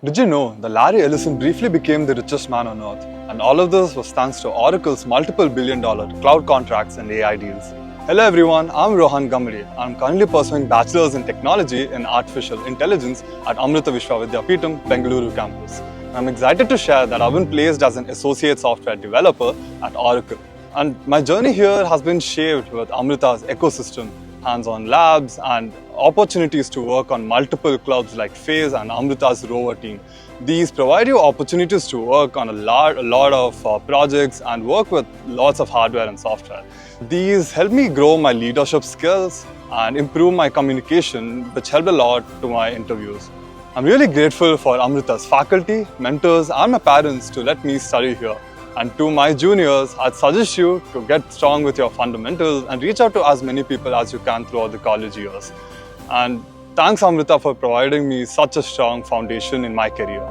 Did you know that Larry Ellison briefly became the richest man on earth? And all of this was thanks to Oracle's multiple billion-dollar cloud contracts and AI deals. Hello everyone, I'm Rohan Gamdi. I'm currently pursuing Bachelor's in Technology in Artificial Intelligence at Amrita Vishwa Vidyapeetham, Bengaluru Campus. I'm excited to share that I've been placed as an Associate Software Developer at Oracle. And my journey here has been shaped with Amrita's ecosystem, hands-on labs, and opportunities to work on multiple clubs like FAZE and Amrita's ROVA team. These provide you opportunities to work on a lot of projects and work with lots of hardware and software. These help me grow my leadership skills and improve my communication, which helped a lot to my interviews. I'm really grateful for Amrita's faculty, mentors, and my parents to let me study here. And to my juniors, I'd suggest you to get strong with your fundamentals and reach out to as many people as you can throughout the college years. And thanks Amrita for providing me such a strong foundation in my career.